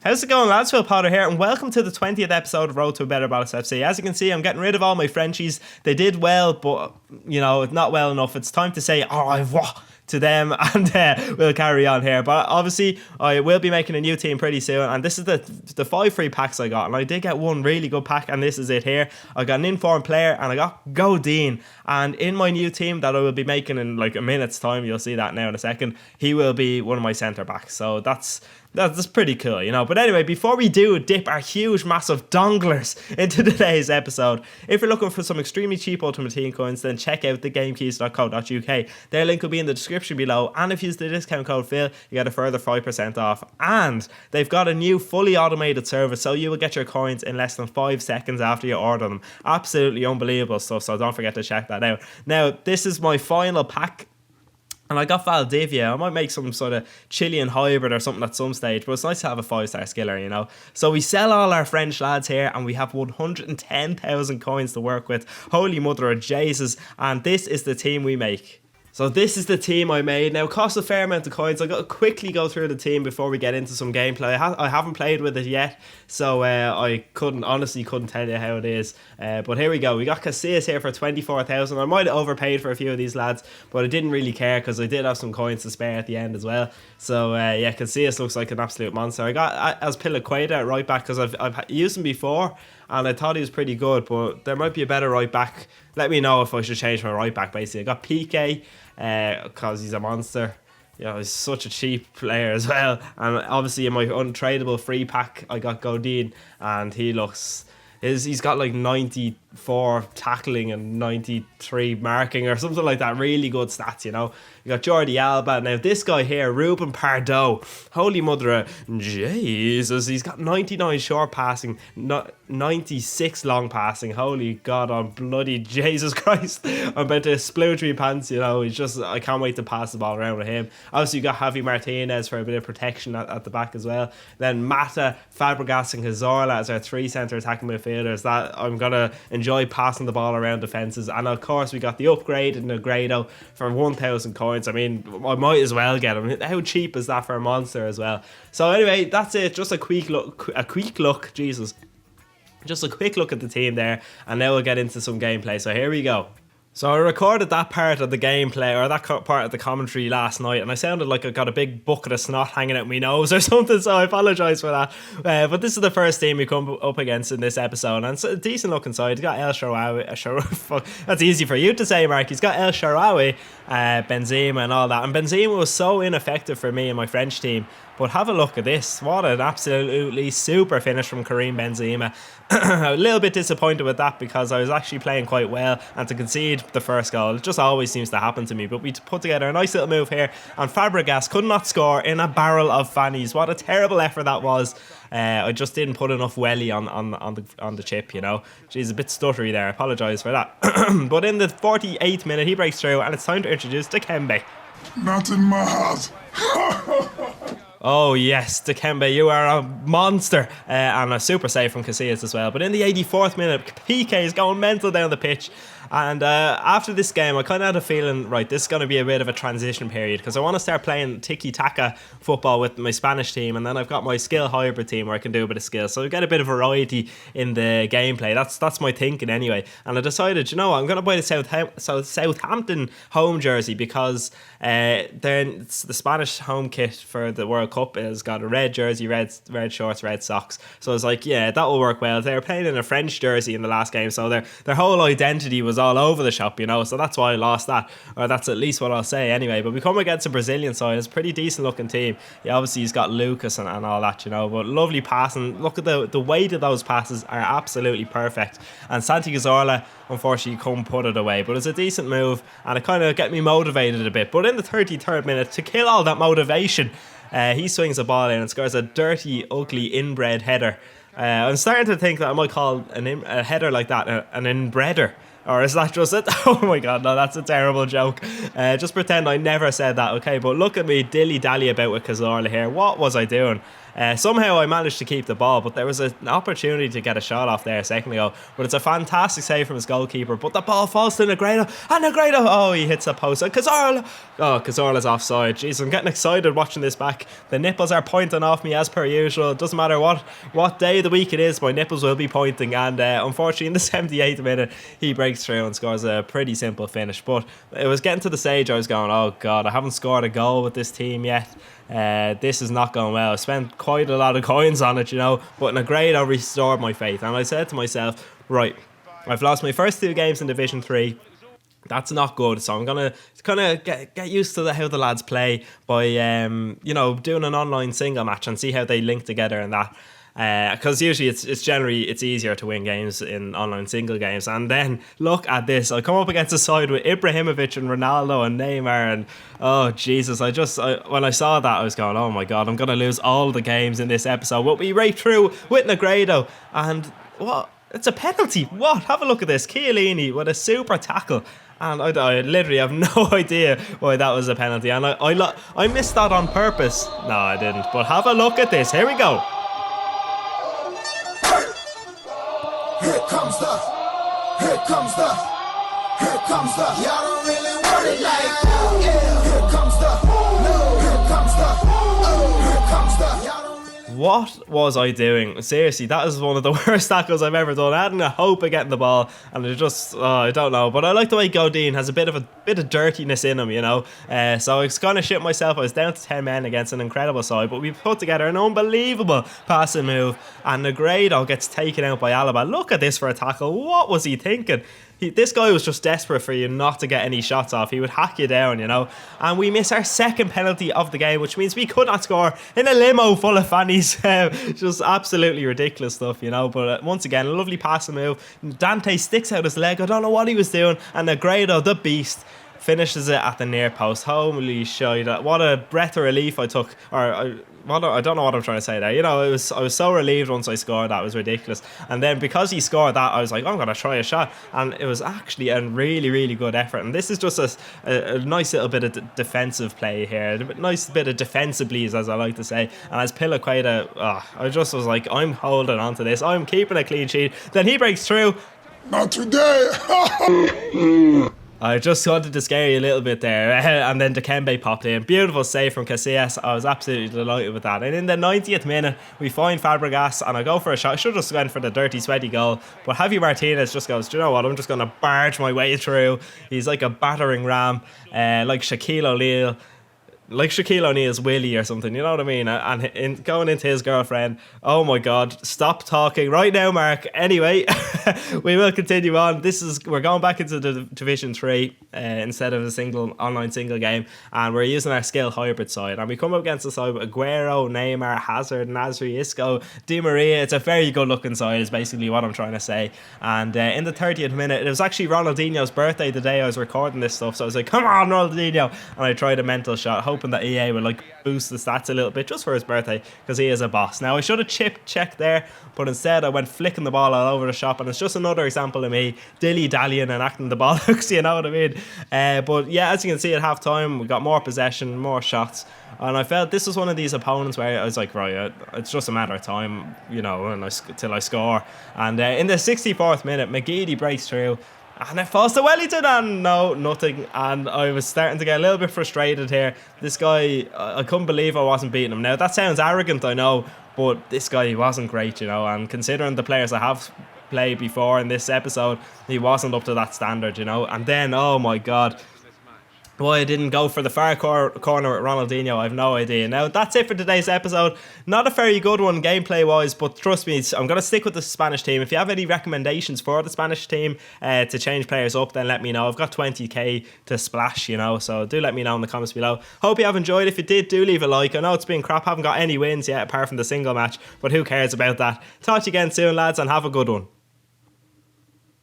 How's it going, lads? Phil Potter here, and welcome to the 20th episode of Road to a Better Bollocks FC. As you can see, I'm getting rid of all my Frenchies. They did well, but, you know, not well enough. It's time to say au revoir to them, and we'll carry on here. But obviously, I will be making a new team pretty soon, and this is the 5 free packs I got, and I did get one really good pack, and this is it here. I got an informed player, and I got Godin, and in my new team that I will be making in like a minute's time, you'll see that now in a second, he will be one of my centre backs. So that's pretty cool, you know. But anyway, before we do dip our huge, massive donglers into today's episode, if you're looking for some extremely cheap Ultimate Team coins, then check out thegamekeys.co.uk. Their link will be in the description below, and if you use the discount code Phil, you get a further 5% off. And they've got a new fully automated service, so you will get your coins in less than 5 seconds after you order them. Absolutely unbelievable stuff, so don't forget to check that out. Now, this is my final pack, and I got Valdivia. I might make some sort of Chilean hybrid or something at some stage, but it's nice to have a 5-star skiller, you know. So we sell all our French lads here, and we have 110,000 coins to work with. Holy mother of Jesus. And this is the team we make. So this is the team I made. Now, it costs a fair amount of coins. I got to quickly go through the team before we get into some gameplay. I haven't played with it yet, so I honestly couldn't tell you how it is. But here we go. We got Casillas here for 24,000. I might have overpaid for a few of these lads, but I didn't really care because I did have some coins to spare at the end as well. So yeah, Casillas looks like an absolute monster. I got Azpilicueta at right back because I've used him before, and I thought he was pretty good, but there might be a better right back. Let me know if I should change my right back, basically. I got Piqué because he's a monster. You know, he's such a cheap player as well. And obviously in my untradeable free pack, I got Godin, and he looks... He's got like 94 tackling and 93 marking or something like that. Really good stats, you know. You got Jordi Alba. Now this guy here, Ruben Pardo. Holy mother of Jesus. He's got 99 short passing, 96 long passing. Holy God on bloody Jesus Christ. I'm about to splooge me pants, you know. I can't wait to pass the ball around with him. Obviously you got Javi Martinez for a bit of protection at the back as well. Then Mata, Fabregas and Cazorla as our 3 centre attacking midfielders. That I'm going to enjoy passing the ball around defences. And of course we got the upgrade in Negredo for 1,000 coins. I mean, I might as well get him. How cheap is that for a monster as well? So anyway, that's it. Just a quick look, Jesus. Just a quick look at the team there, and now we'll get into some gameplay. So here we go. So I recorded that part of the gameplay, or that part of the commentary last night, and I sounded like I got a big bucket of snot hanging out my nose or something, so I apologise for that. But this is the first team we come up against in this episode, and it's a decent looking side. He's got El Shaarawy. That's easy for you to say, Mark. He's got El Shaarawy, Benzema and all that, and Benzema was so ineffective for me in my French team. But have a look at this. What an absolutely super finish from Karim Benzema. A little bit disappointed with that because I was actually playing quite well, and to concede the first goal, it just always seems to happen to me. But we put together a nice little move here, and Fabregas could not score in a barrel of fannies. What a terrible effort that was. I just didn't put enough welly on the chip, you know. She's a bit stuttery there. I apologise for that. But in the 48th minute, he breaks through, and it's time to introduce Dikembe. Not in my heart. Oh yes, Dikembe, you are a monster. And a super save from Casillas as well. But in the 84th minute, Piqué is going mental down the pitch. And after this game, I kind of had a feeling, right, this is going to be a bit of a transition period, because I want to start playing tiki-taka football with my Spanish team, and then I've got my skill hybrid team where I can do a bit of skill. So I get a bit of variety in the gameplay. That's my thinking anyway. And I decided, you know what, I'm going to buy the Southampton home jersey, because then the Spanish home kit for the World Cup has got a red jersey, red shorts, red socks. So I was like, yeah, that will work well. They were playing in a French jersey in the last game, so their whole identity was all over the shop, you know, so that's why I lost that, or that's at least what I'll say anyway. But we come against a Brazilian side. It's a pretty decent looking team. Yeah, obviously he's got Lucas and all that, you know, but lovely passing. Look at the weight of those passes are absolutely perfect, and Santi Cazorla unfortunately couldn't put it away, but it's a decent move, and it kind of get me motivated a bit. But in the 33rd minute, to kill all that motivation, he swings the ball in and scores a dirty, ugly inbred header. I'm starting to think that I might call a header like that an inbredder. Or is that just it? Oh my God, no, that's a terrible joke. Just pretend I never said that, okay? But look at me dilly-dally about with Cazorla here. What was I doing? Somehow I managed to keep the ball, but there was an opportunity to get a shot off there a second ago. But it's a fantastic save from his goalkeeper. But the ball falls to Negredo, and Negredo, oh, he hits the post. And Cazorla's offside. Jeez, I'm getting excited watching this back. The nipples are pointing off me as per usual. It doesn't matter what day of the week it is, my nipples will be pointing. And unfortunately, in the 78th minute, he breaks through and scores a pretty simple finish. But it was getting to the stage I was going, oh God, I haven't scored a goal with this team yet. This is not going well. I spent quite a lot of coins on it, but Negredo restored my faith. And I said to myself, right, I've lost my first 2 games in Division 3. That's not good, so I'm gonna kind of get used to how the lads play by doing an online single match and see how they link together and that. Because usually it's generally easier to win games in online single games. And then look at this, I come up against a side with Ibrahimovic and Ronaldo and Neymar, and oh Jesus, when I saw that I was going, oh my God, I'm gonna lose all the games in this episode. But we right through with Negredo, and what? It's a penalty. What? Have a look at this. Chiellini with a super tackle. And I literally have no idea why that was a penalty. And I missed that on purpose. No, I didn't. But have a look at this. Here we go. Here comes the, y'all don't really want it like that. Yeah. Here comes the, no, here comes the, oh, here comes the, y'all don't really. What was I doing? Seriously, that is one of the worst tackles I've ever done. I hadn't a hope of getting the ball, and it just, I don't know. But I like the way Godin has a bit of dirtiness in him, So I was kind of shit myself. I was down to 10 men against an incredible side, but we put together an unbelievable passing move, and Negredo gets taken out by Alaba. Look at this for a tackle. What was he thinking? This guy was just desperate for you not to get any shots off. He would hack you down, And we miss our second penalty of the game, which means we could not score in a limo full of fannies. Just absolutely ridiculous stuff, But once again, a lovely passing move. Dante sticks out his leg. I don't know what he was doing. And Negredo, the beast, finishes it at the near post. Holy shit. What a breath of relief I took. I don't know what I'm trying to say there. I was so relieved once I scored that. It was ridiculous. And then because he scored that, I was like, I'm going to try a shot. And it was actually a really, really good effort. And this is just a nice little bit of defensive play here. A nice bit of defensively, as I like to say. And as Pilaqueta, I just was like, I'm holding on to this. I'm keeping a clean sheet. Then he breaks through. Not today. I just wanted to scare you a little bit there. And then Dikembe popped in. Beautiful save from Casillas. I was absolutely delighted with that. And in the 90th minute, we find Fabregas, and I go for a shot. I should have just gone for the dirty, sweaty goal. But Javi Martinez just goes, do you know what? I'm just going to barge my way through. He's like a battering ram, like Shaquille O'Neal. Like Shaquille O'Neal's Willie or something, you know what I mean? And going into his girlfriend, oh my God, stop talking right now, Mark. Anyway, we will continue on. We're going back into the Division 3 instead of a online single game, and we're using our skill hybrid side. And we come up against the side with Aguero, Neymar, Hazard, Nasri, Isco, Di Maria. It's a very good looking side, is basically what I'm trying to say. And in the 30th minute, it was actually Ronaldinho's birthday the day I was recording this stuff, so I was like, come on, Ronaldinho. And I tried a mental shot, hoping that EA would boost the stats a little bit just for his birthday, because he is a boss. Now I should have checked there, but instead I went flicking the ball all over the shop, and it's just another example of me dilly-dallying and acting the Bollocks, you know what I mean? But yeah, as you can see at half time, we got more possession, more shots, and I felt this was one of these opponents where I was like, right, it's just a matter of time, till I score. And in the 64th minute, McGeady breaks through, and it falls to Wellington, and no, nothing. And I was starting to get a little bit frustrated here. This guy, I couldn't believe I wasn't beating him. Now, that sounds arrogant, I know, but this guy, he wasn't great, and considering the players I have played before in this episode, he wasn't up to that standard, And then, oh my God, why I didn't go for the far corner with Ronaldinho, I have no idea. Now, that's it for today's episode. Not a very good one gameplay-wise, but trust me, I'm going to stick with the Spanish team. If you have any recommendations for the Spanish team to change players up, then let me know. I've got 20k to splash, so do let me know in the comments below. Hope you have enjoyed. If you did, do leave a like. I know it's been crap. I haven't got any wins yet, apart from the single match, but who cares about that? Talk to you again soon, lads, and have a good one.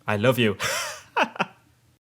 I love you.